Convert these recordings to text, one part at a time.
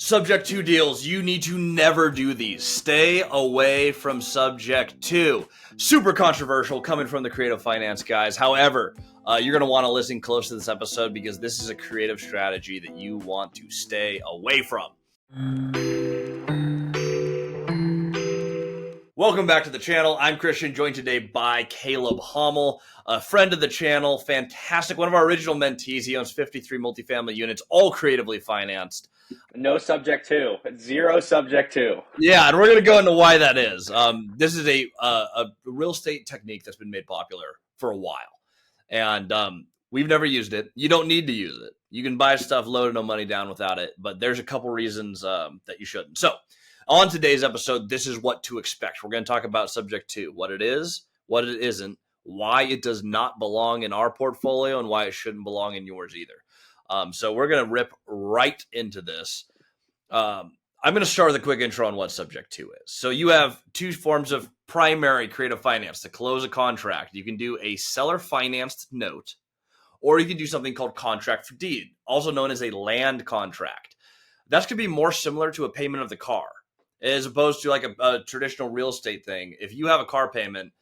Subject to deals, you need to never do these. Stay away from subject to. Super controversial coming from the creative finance guys. However, you're going to want to listen close to this episode because this is a creative strategy that you want to stay away from. Welcome back to the channel. I'm Christian, joined today by Caleb Hommel, a friend of the channel, fantastic, one of our original mentees. He owns 53 multifamily units, all creatively financed. No subject to, zero subject to. Yeah, and we're going to go into why that is. This is a real estate technique that's been made popular for a while, and we've never used it. You don't need to use it. You can buy stuff, load no money down without it, but there's a couple reasons that you shouldn't. So on today's episode, this is what to expect. We're going to talk about subject to, what it is, what it isn't, why it does not belong in our portfolio, and why it shouldn't belong in yours either. So we're going to rip right into this. I'm going to start with a quick intro on what subject to is. So you have two forms of primary creative finance to close a contract. You can do a seller financed note, or you can do something called contract for deed, also known as a land contract. That's going to be more similar to a payment of the car as opposed to like a traditional real estate thing. If you have a car payment,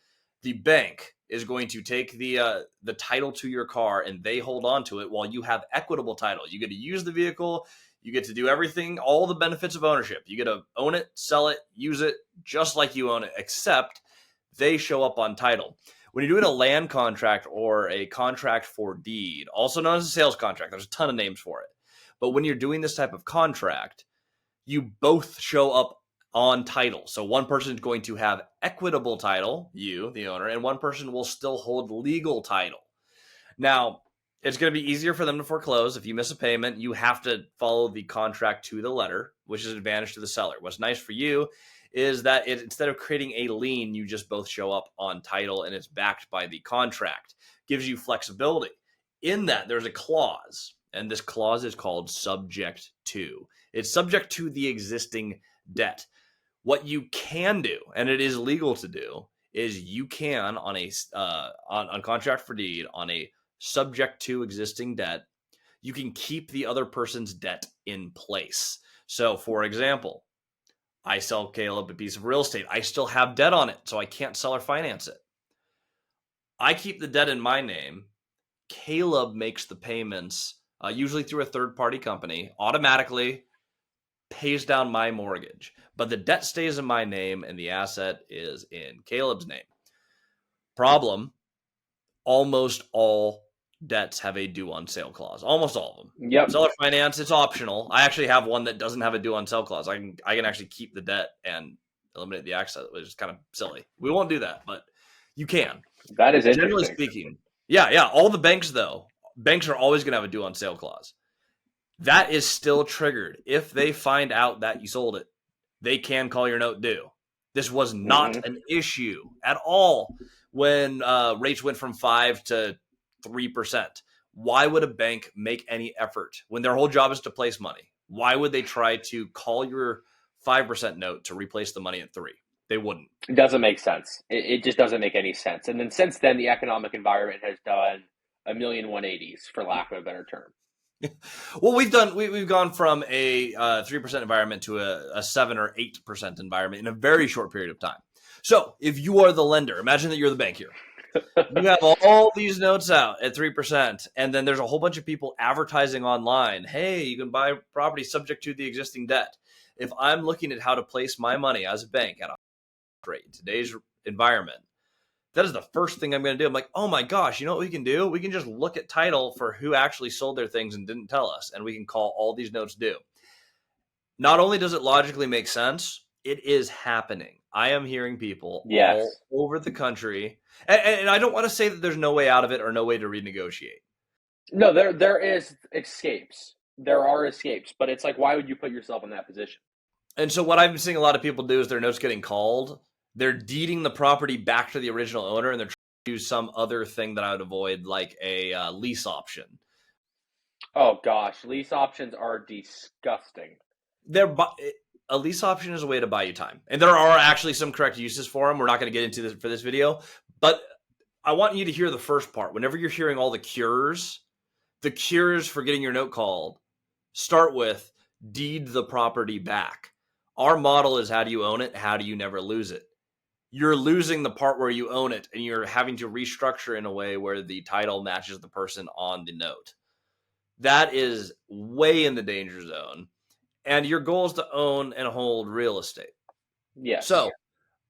the bank is going to take the title to your car and they hold on to it while you have equitable title. You get to use the vehicle. You get to do everything, all the benefits of ownership. You get to own it, sell it, use it just like you own it, except they show up on title. When you're doing a land contract or a contract for deed, also known as a sales contract, there's a ton of names for it. But when you're doing this type of contract, you both show up on title. So one person is going to have equitable title, you, the owner, and one person will still hold legal title. Now, it's going to be easier for them to foreclose. If you miss a payment, you have to follow the contract to the letter, which is an advantage to the seller. What's nice for you is that instead of creating a lien, you just both show up on title and it's backed by the contract. Gives you flexibility. In that, there's a clause, and this clause is called subject to. It's subject to the existing debt. What you can do, and it is legal to do, is you can on a on contract for deed, on a subject to existing debt, you can keep the other person's debt in place. So for example, I sell Caleb a piece of real estate. I still have debt on it, so I can't sell or finance it. I keep the debt in my name. Caleb makes the payments, usually through a third-party company, automatically pays down my mortgage, but the debt stays in my name and the asset is in Caleb's name. Problem, almost all debts have a due on sale clause. Almost all of them. Yep. Seller finance, it's optional. I actually have one that doesn't have a due on sale clause. I can actually keep the debt and eliminate the asset, which is kind of silly. We won't do that, but you can. That is interesting. Generally speaking. Yeah. All the banks, though, banks are always going to have a due on sale clause. That is still triggered. If they find out that you sold it, they can call your note due. This was not an issue at all when rates went from 5 to 3%. Why would a bank make any effort when their whole job is to place money? Why would they try to call your 5% note to replace the money at 3? They wouldn't. It doesn't make sense. It just doesn't make any sense. And then since then, the economic environment has done a million 180s, for lack of a better term. Well, we've gone from a 3% environment to a 7 or 8% environment in a very short period of time. So if you are the lender, imagine that you're the bank here. You have all these notes out at 3%, and then there's a whole bunch of people advertising online. Hey, you can buy property subject to the existing debt. If I'm looking at how to place my money as a bank at a rate in today's environment, that is the first thing I'm going to do. I'm like, oh my gosh, you know what we can do? We can just look at title for who actually sold their things and didn't tell us, and we can call all these notes due. Not only does it logically make sense, it is happening. I am hearing people all over the country, and I don't want to say that there's no way out of it or no way to renegotiate. No, there is escapes. There are escapes, but it's like, why would you put yourself in that position? And so what I've been seeing a lot of people do is their notes getting called. They're deeding the property back to the original owner, and they're trying to do some other thing that I would avoid, like a lease option. Oh gosh, lease options are disgusting. A lease option is a way to buy you time, and there are actually some correct uses for them. We're not going to get into this for this video, but I want you to hear the first part. Whenever you're hearing all the cures for getting your note called, start with, deed the property back. Our model is, how do you own it? How do you never lose it? You're losing the part where you own it, and you're having to restructure in a way where the title matches the person on the note. That is way in the danger zone. And your goal is to own and hold real estate. Yes. So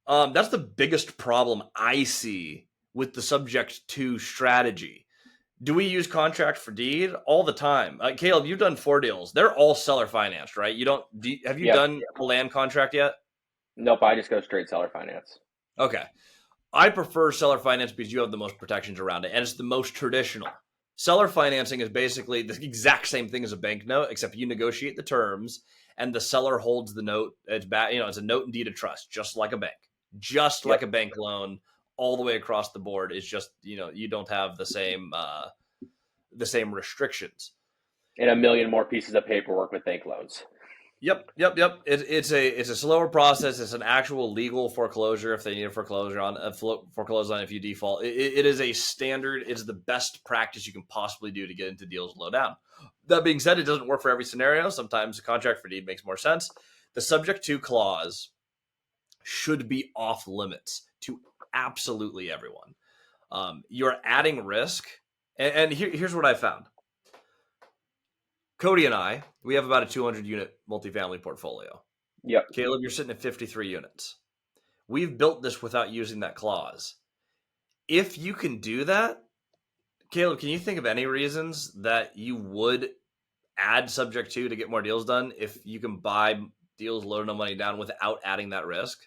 that's the biggest problem I see with the subject to strategy. Do we use contract for deed all the time? Caleb, you've done 4 deals. They're all seller financed, right? Have you Yep. done a land contract yet? Nope, I just go straight seller finance. Okay. I prefer seller finance because you have the most protections around it, and it's the most traditional. Seller financing is basically the exact same thing as a bank note, except you negotiate the terms and the seller holds the note. It's it's a note and deed of trust, just like a bank, just like a bank loan, all the way across the board. It's just, you don't have the same restrictions. And a million more pieces of paperwork with bank loans. Yep. It's a slower process. It's an actual legal foreclosure if they need a foreclosure on if you default. It is a standard. It's the best practice you can possibly do to get into deals low down. That being said, it doesn't work for every scenario. Sometimes a contract for deed makes more sense. The subject to clause should be off limits to absolutely everyone. You're adding risk, and here's what I found. Cody and I, we have about a 200-unit multifamily portfolio. Yep. Caleb, you're sitting at 53 units. We've built this without using that clause. If you can do that, Caleb, can you think of any reasons that you would add subject to get more deals done if you can buy deals low no money down without adding that risk?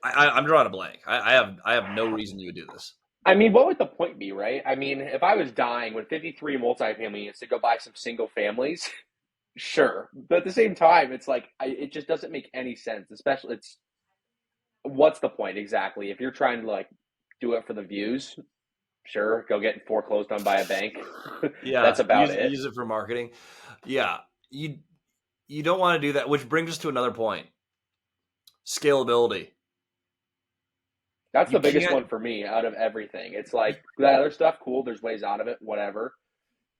I'm drawing a blank. I have no reason you would do this. I mean, what would the point be, right? I mean, if I was dying with 53 multifamily units to go buy some single families, sure. But at the same time, it's like, it just doesn't make any sense. Especially, what's the point exactly? If you're trying to do it for the views, sure, go get foreclosed on by a bank. Yeah, that's about it. Use it for marketing. Yeah, you don't want to do that, which brings us to another point. Scalability. That's the biggest one for me out of everything. It's like, that other stuff, cool, there's ways out of it, whatever.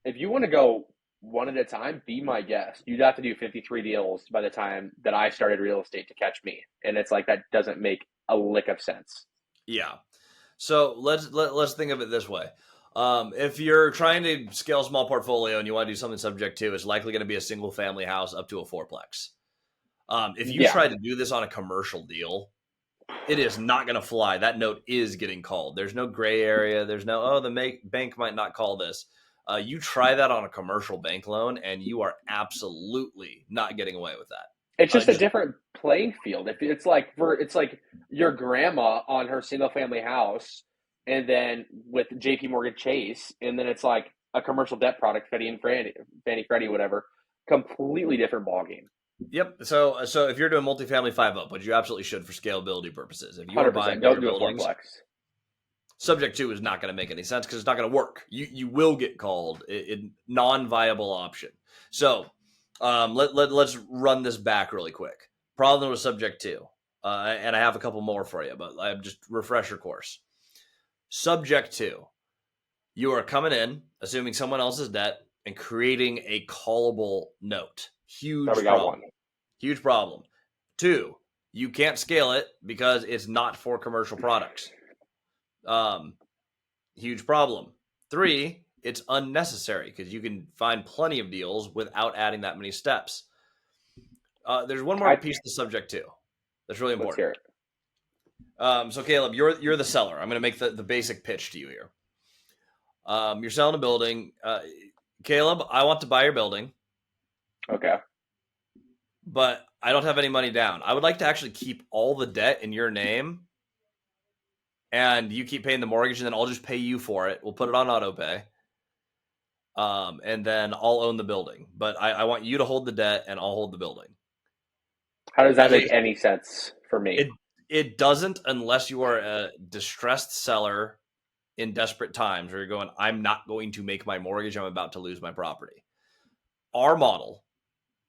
If you want to go one at a time, be my guest. You'd have to do 53 deals by the time that I started real estate to catch me. And it's like, that doesn't make a lick of sense. Yeah. So let's think of it this way. If you're trying to scale a small portfolio and you want to do something subject to, it's likely going to be a single family house up to a 4-plex. If you try to do this on a commercial deal, it is not going to fly. That note is getting called. There's no gray area. There's no, the bank might not call this. You try that on a commercial bank loan and you are absolutely not getting away with that. It's just a different playing field. If it's like your grandma on her single family house, and then with JP Morgan Chase, and then it's like a commercial debt product, Fannie Freddie, whatever, completely different ballgame. Yep. So if you're doing multifamily 5-up, which you absolutely should for scalability purposes, if you are 100%, buying don't do a buildings, subject to is not going to make any sense because it's not going to work. You will get called a non-viable option. So let's run this back really quick. Problem with subject to, and I have a couple more for you, but I'm just refresher course. Subject to, you are coming in, assuming someone else's debt, and creating a callable note. Huge problem. Huge problem. 2, you can't scale it because it's not for commercial products. Huge problem. 3, it's unnecessary because you can find plenty of deals without adding that many steps. There's one more piece to subject to that's really important. So Caleb, you're the seller. I'm going to make the basic pitch to you here. You're selling a building. Caleb, I want to buy your building. Okay. But I don't have any money down. I would like to actually keep all the debt in your name, and you keep paying the mortgage, and then I'll just pay you for it. We'll put it on auto pay. And then I'll own the building. But I want you to hold the debt, and I'll hold the building. How does that make any sense for me? It doesn't unless you are a distressed seller in desperate times where you're going, I'm not going to make my mortgage. I'm about to lose my property. Our model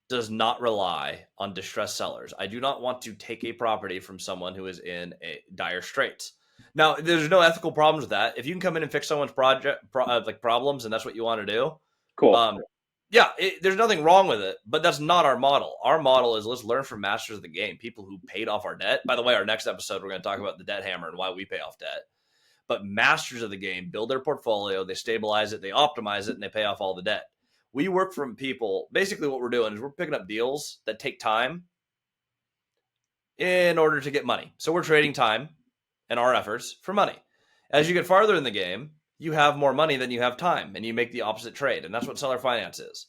does not rely on distressed sellers. I do not want to take a property from someone who is in a dire straits. Now, there's no ethical problems with that. If you can come in and fix someone's problems and that's what you want to do, cool. Yeah, there's nothing wrong with it, but that's not our model. Our model is let's learn from masters of the game, people who paid off our debt. By the way, our next episode, we're going to talk about the debt hammer and why we pay off debt. But masters of the game build their portfolio, they stabilize it, they optimize it, and they pay off all the debt. We work from people. Basically, what we're doing is we're picking up deals that take time in order to get money. So we're trading time and our efforts for money. As you get farther in the game, you have more money than you have time, and you make the opposite trade. And that's what seller finance is.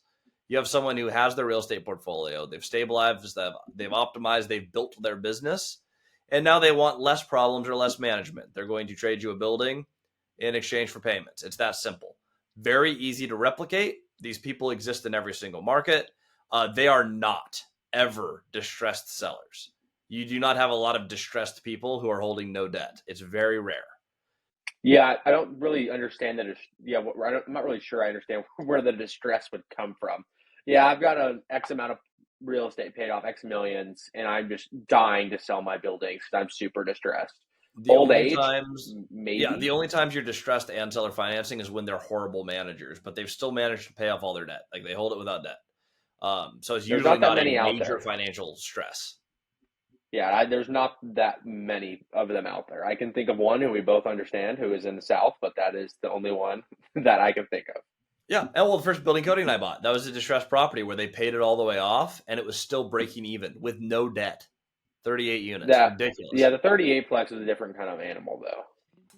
You have someone who has their real estate portfolio, they've stabilized, they've optimized, they've built their business, and now they want less problems or less management. They're going to trade you a building in exchange for payments. It's that simple. Very easy to replicate. These people exist in every single market. They are not ever distressed sellers. You do not have a lot of distressed people who are holding no debt. It's very rare. Yeah, I don't really understand that. I'm not really sure I understand where the distress would come from. Yeah, I've got an X amount of real estate paid off, X millions, and I'm just dying to sell my buildings because I'm super distressed. The Old only age, times, maybe. yeah, the only times you're distressed and seller financing is when they're horrible managers, but they've still managed to pay off all their debt. Like they hold it without debt. So it's There's usually not that not a many out major there. financial stress. Yeah, there's not that many of them out there. I can think of one who we both understand who is in the South, but that is the only one that I can think of. Yeah. And well, the first building Cody and I bought, that was a distressed property where they paid it all the way off and it was still breaking even with no debt. 38 units. Ridiculous. Yeah, the 38 plex is a different kind of animal though.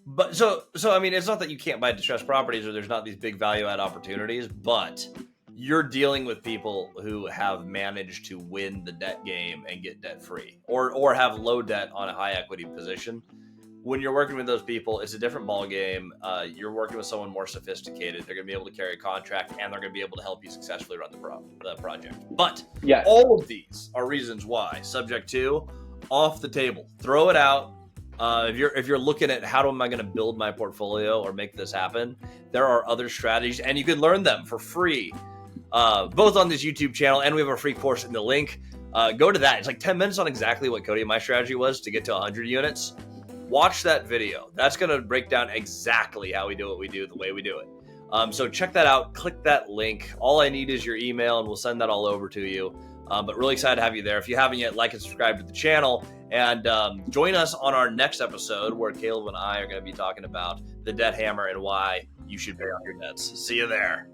But so I mean, it's not that you can't buy distressed properties or there's not these big value add opportunities, but you're dealing with people who have managed to win the debt game and get debt free or have low debt on a high equity position. When you're working with those people, it's a different ball game. You're working with someone more sophisticated. They're going to be able to carry a contract and they're going to be able to help you successfully run the project. But yeah, all of these are reasons why, subject to, off the table. Throw it out. If you're looking at how am I going to build my portfolio or make this happen, there are other strategies and you can learn them for free, both on this YouTube channel and we have a free course in the link. Go to that. It's like 10 minutes on exactly what Cody and my strategy was to get to 100 units. Watch that video. That's going to break down exactly how we do what we do, the way we do it. So check that out. Click that link. All I need is your email and we'll send that all over to you. But really excited to have you there. If you haven't yet, like and subscribe to the channel. And join us on our next episode where Caleb and I are going to be talking about the debt hammer and why you should pay off your debts. See you there.